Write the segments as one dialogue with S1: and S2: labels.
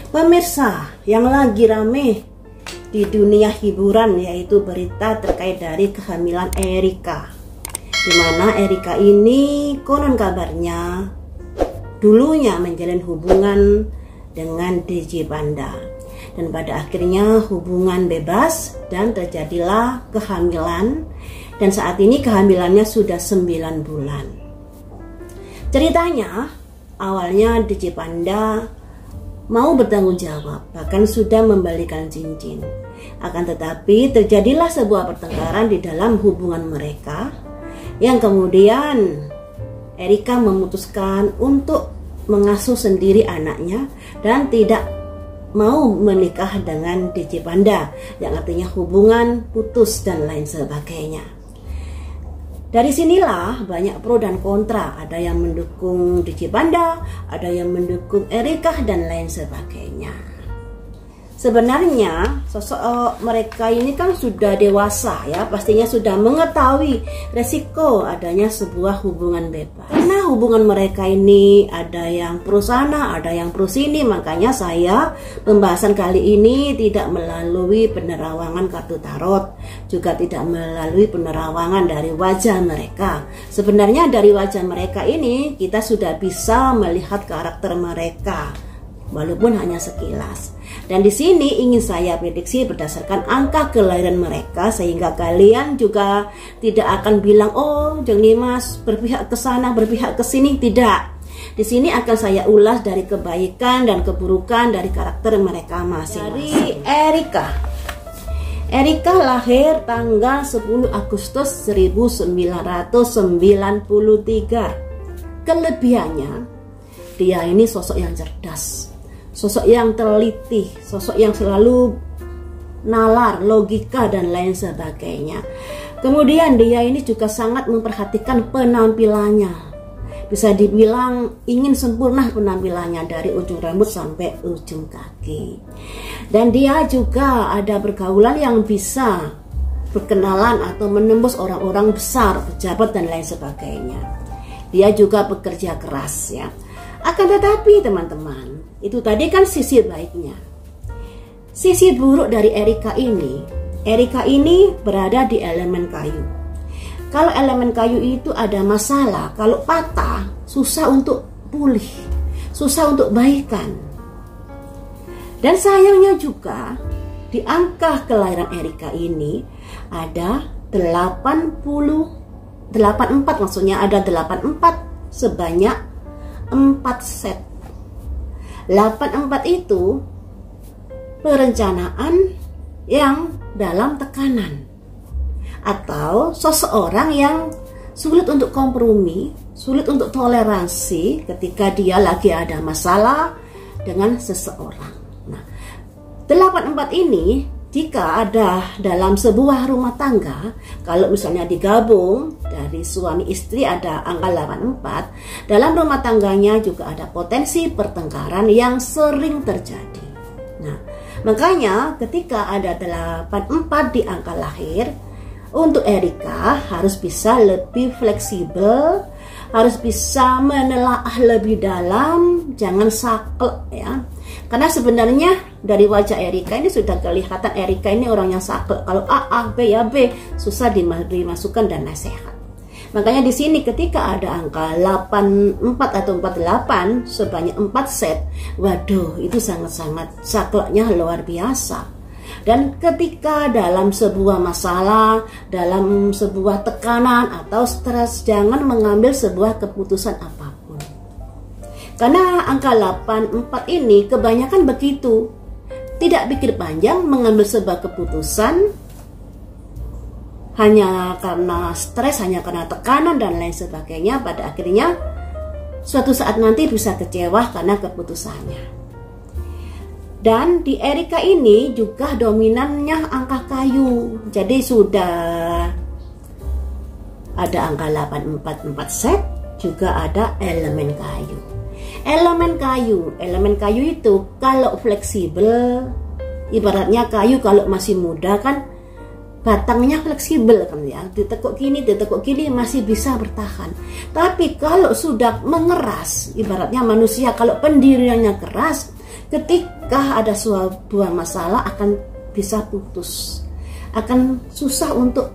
S1: Pemirsa, yang lagi rame di dunia hiburan yaitu berita terkait dari kehamilan Erika. Dimana Erika ini konon kabarnya dulunya menjalin hubungan dengan DJ Panda. Dan pada akhirnya hubungan bebas dan terjadilah kehamilan. Dan saat ini kehamilannya sudah 9 bulan. Ceritanya awalnya DJ Panda mau bertanggung jawab, bahkan sudah membalikan cincin. Akan tetapi terjadilah sebuah pertengkaran di dalam hubungan mereka, yang kemudian Erika memutuskan untuk mengasuh sendiri anaknya dan tidak mau menikah dengan DJ Panda, yang artinya hubungan putus dan lain sebagainya. Dari sinilah banyak pro dan kontra, ada yang mendukung DJ Panda, ada yang mendukung Erika dan lain sebagainya. Sebenarnya sosok mereka ini kan sudah dewasa ya, pastinya sudah mengetahui resiko adanya sebuah hubungan bebas. Karena hubungan mereka ini ada yang pro sana, ada yang pro sini, makanya saya pembahasan kali ini tidak melalui penerawangan kartu tarot, juga tidak melalui penerawangan dari wajah mereka. Sebenarnya dari wajah mereka ini kita sudah bisa melihat karakter mereka, walaupun hanya sekilas. Dan di sini ingin saya prediksi berdasarkan angka kelahiran mereka, sehingga kalian juga tidak akan bilang, oh Jeng Dimas berpihak ke sana, berpihak ke sini. Tidak. Di sini akan saya ulas dari kebaikan dan keburukan dari karakter mereka masing-masing. Dari Erika. Erika lahir tanggal 10 Agustus 1993. Kelebihannya, dia ini sosok yang cerdas, sosok yang teliti, sosok yang selalu nalar, logika dan lain sebagainya. Kemudian dia ini juga sangat memperhatikan penampilannya. Bisa dibilang ingin sempurna penampilannya dari ujung rambut sampai ujung kaki. Dan dia juga ada pergaulan yang bisa berkenalan atau menembus orang-orang besar, pejabat dan lain sebagainya. Dia juga bekerja keras ya. Akan tetapi teman-teman, itu tadi kan sisi baiknya. Sisi buruk dari Erika ini berada di elemen kayu. Kalau elemen kayu itu ada masalah, kalau patah, susah untuk pulih, susah untuk baikan. Dan sayangnya juga, di angka kelahiran Erika ini ada 84, maksudnya ada 84 sebanyak 4 set. 84 itu perencanaan yang dalam tekanan, atau seseorang yang sulit untuk kompromi, sulit untuk toleransi ketika dia lagi ada masalah dengan seseorang. Nah, 84 ini jika ada dalam sebuah rumah tangga, kalau misalnya digabung dari suami istri ada angka 84, dalam rumah tangganya juga ada potensi pertengkaran yang sering terjadi. Nah, makanya ketika ada 84 di angka lahir, untuk Erika harus bisa lebih fleksibel, harus bisa menelaah lebih dalam, jangan saklek ya. Karena sebenarnya dari wajah Erika ini sudah kelihatan Erika ini orang yang saklek. Kalau A, B ya B, susah dimasukkan dan nasihat. Makanya di sini ketika ada angka 84 atau 48 sebanyak 4 set, waduh itu sangat-sangat sakleknya luar biasa. Dan ketika dalam sebuah masalah, dalam sebuah tekanan atau stres, jangan mengambil sebuah keputusan apapun. Karena angka 84 ini kebanyakan begitu. Tidak pikir panjang mengambil sebuah keputusan hanya karena stres, hanya karena tekanan dan lain sebagainya. Pada akhirnya suatu saat nanti bisa kecewa karena keputusannya. Dan di Erika ini juga dominannya angka kayu. Jadi sudah ada angka 84 set, juga ada elemen kayu. Elemen kayu itu kalau fleksibel, ibaratnya kayu kalau masih muda kan batangnya fleksibel kan ya, ditekuk gini masih bisa bertahan. Tapi kalau sudah mengeras, ibaratnya manusia kalau pendiriannya keras, ketika ada sebuah masalah akan bisa putus, akan susah untuk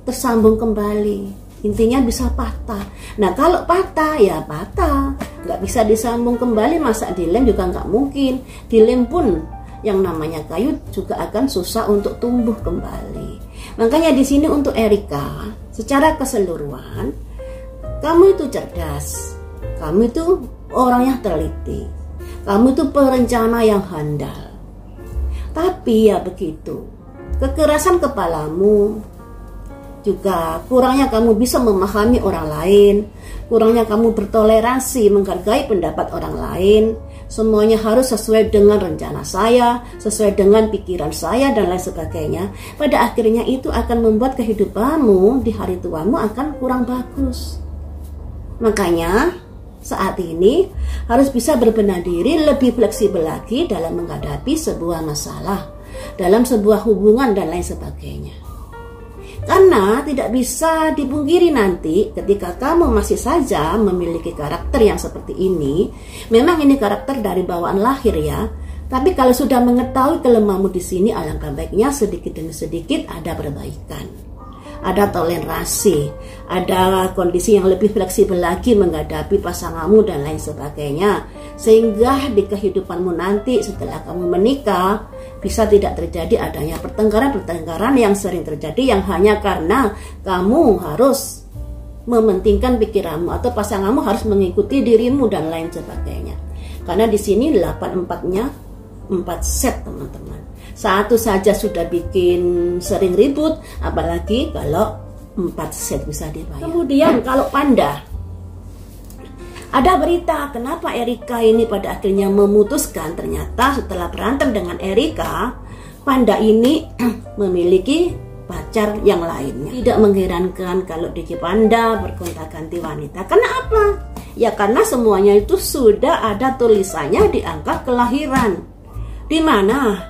S1: tersambung kembali. Intinya bisa patah. Nah kalau patah ya patah, nggak bisa disambung kembali. Masa dilem juga nggak mungkin. Dilem pun yang namanya kayu juga akan susah untuk tumbuh kembali. Makanya di sini untuk Erika, secara keseluruhan, kamu itu cerdas, kamu itu orang yang teliti, kamu itu perencana yang handal. Tapi ya begitu, kekerasan kepalamu, juga kurangnya kamu bisa memahami orang lain, kurangnya kamu bertoleransi, menghargai pendapat orang lain. Semuanya harus sesuai dengan rencana saya, sesuai dengan pikiran saya, dan lain sebagainya. Pada akhirnya itu akan membuat kehidupanmu di hari tuamu akan kurang bagus. Makanya saat ini harus bisa berbenah diri, lebih fleksibel lagi dalam menghadapi sebuah masalah, dalam sebuah hubungan dan lain sebagainya. Karena tidak bisa dipungkiri nanti ketika kamu masih saja memiliki karakter yang seperti ini, memang ini karakter dari bawaan lahir ya. Tapi kalau sudah mengetahui kelemahanmu di sini, alangkah baiknya sedikit demi sedikit ada perbaikan, ada toleransi, ada kondisi yang lebih fleksibel lagi menghadapi pasanganmu dan lain sebagainya. Sehingga di kehidupanmu nanti setelah kamu menikah, bisa tidak terjadi adanya pertengkaran-pertengkaran yang sering terjadi yang hanya karena kamu harus mementingkan pikiranmu atau pasanganmu harus mengikuti dirimu dan lain sebagainya. Karena di sini 8-4-nya 4 set teman-teman. Satu saja sudah bikin sering ribut, apalagi kalau 4 set bisa dibayar. Kemudian kalau panda, ada berita kenapa Erika ini pada akhirnya memutuskan. Ternyata setelah berantem dengan Erika, panda ini memiliki pacar yang lainnya. Tidak mengherankan kalau DJ Panda bergonta-ganti wanita. Kenapa? Ya karena semuanya itu sudah ada tulisannya di angka kelahiran, di mana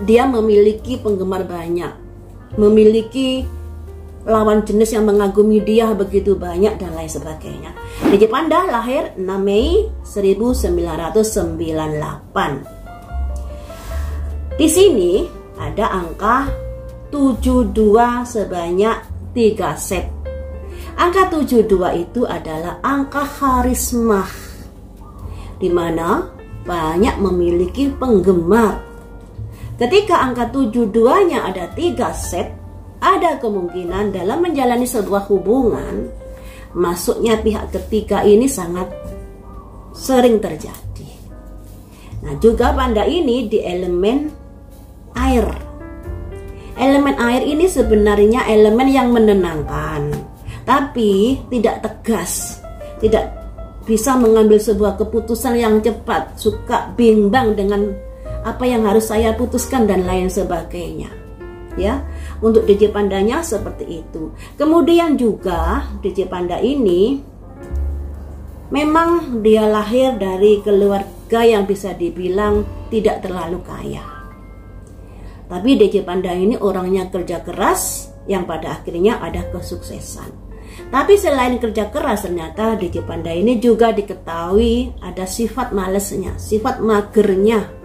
S1: dia memiliki penggemar banyak, memiliki lawan jenis yang mengagumi dia begitu banyak dan lain sebagainya. DJ Panda lahir 6 Mei 1998. Di sini ada angka 72 sebanyak 3 set. Angka 72 itu adalah angka karisma, di mana banyak memiliki penggemar. Ketika angka 72-nya ada 3 set, ada kemungkinan dalam menjalani sebuah hubungan, masuknya pihak ketiga ini sangat sering terjadi. Nah, juga panda ini di elemen air. Elemen air ini sebenarnya elemen yang menenangkan, tapi tidak tegas, tidak bisa mengambil sebuah keputusan yang cepat, suka bimbang dengan apa yang harus saya putuskan dan lain sebagainya. Ya, untuk DJ Pandanya seperti itu. Kemudian juga DJ Panda ini memang dia lahir dari keluarga yang bisa dibilang tidak terlalu kaya. Tapi DJ Panda ini orangnya kerja keras yang pada akhirnya ada kesuksesan. Tapi selain kerja keras, ternyata DJ Panda ini juga diketahui ada sifat malesnya, sifat magernya.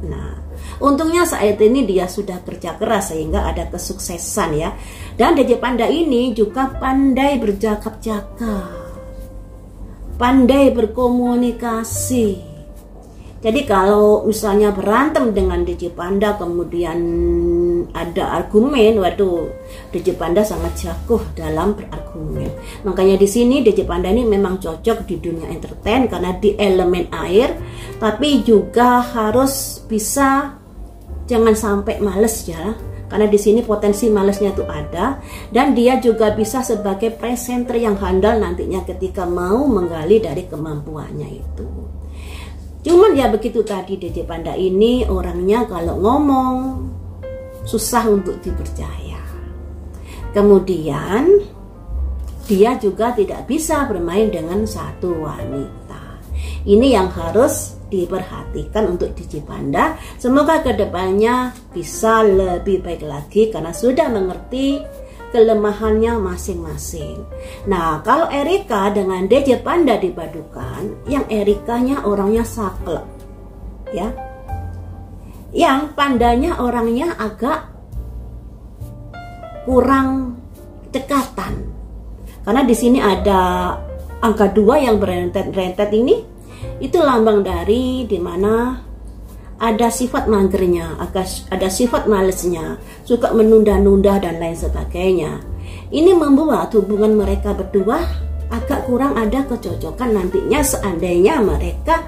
S1: Nah, untungnya saat ini dia sudah kerja keras sehingga ada kesuksesan ya. Dan DJ Panda ini juga pandai bercakap-cakap, pandai berkomunikasi. Jadi kalau misalnya berantem dengan DJ Panda kemudian ada argumen, waduh, DJ Panda sangat jago dalam berargumen. Makanya di sini DJ Panda ini memang cocok di dunia entertain karena di elemen air, tapi juga harus bisa jangan sampai males ya. Karena di sini potensi malesnya itu ada, dan dia juga bisa sebagai presenter yang handal nantinya ketika mau menggali dari kemampuannya itu. Cuman ya begitu tadi, DJ Panda ini orangnya kalau ngomong susah untuk dipercaya. Kemudian dia juga tidak bisa bermain dengan satu wanita. Ini yang harus diperhatikan untuk DJ Panda. Semoga kedepannya bisa lebih baik lagi karena sudah mengerti kelemahannya masing-masing. Nah, kalau Erika dengan DJ Panda dipadukan, yang Erikanya orangnya saklek, ya, yang Pandanya orangnya agak kurang cekatan. Karena di sini ada angka 2 yang berentet-rentet ini, itu lambang dari dimana ada sifat magernya, ada sifat malesnya, suka menunda-nunda dan lain sebagainya. Ini membuat hubungan mereka berdua agak kurang ada kecocokan nantinya seandainya mereka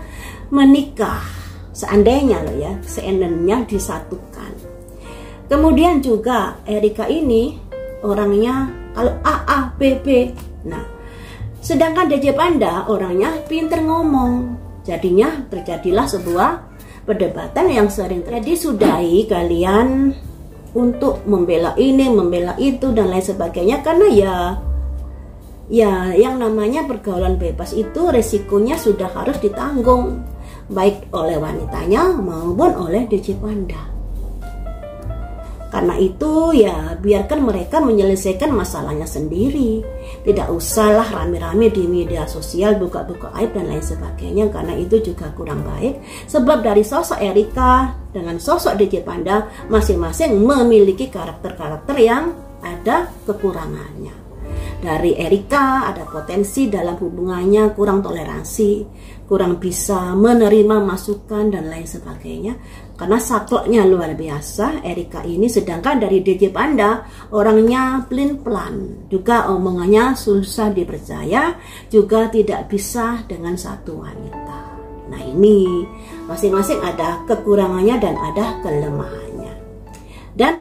S1: menikah. Seandainya loh ya, seandainya disatukan. Kemudian juga Erika ini orangnya kalau A, B, B. Nah, sedangkan DJ Panda orangnya pinter ngomong. Jadinya terjadilah sebuah perdebatan yang sering terjadi. Sudahi kalian untuk membela ini, membela itu dan lain sebagainya, karena ya yang namanya pergaulan bebas itu resikonya sudah harus ditanggung baik oleh wanitanya maupun oleh DJ Panda. Karena itu ya biarkan mereka menyelesaikan masalahnya sendiri. Tidak usahlah rame-rame di media sosial buka-buka aib dan lain sebagainya, karena itu juga kurang baik. Sebab dari sosok Erika dengan sosok DJ Panda masing-masing memiliki karakter-karakter yang ada kekurangannya. Dari Erika ada potensi dalam hubungannya kurang toleransi, kurang bisa menerima masukan dan lain sebagainya. Karena sakleknya luar biasa Erika ini, sedangkan dari DJ Panda orangnya pelin-pelan, juga omongannya susah dipercaya, juga tidak bisa dengan satu wanita. Nah, ini masing-masing ada kekurangannya dan ada kelemahannya. Dan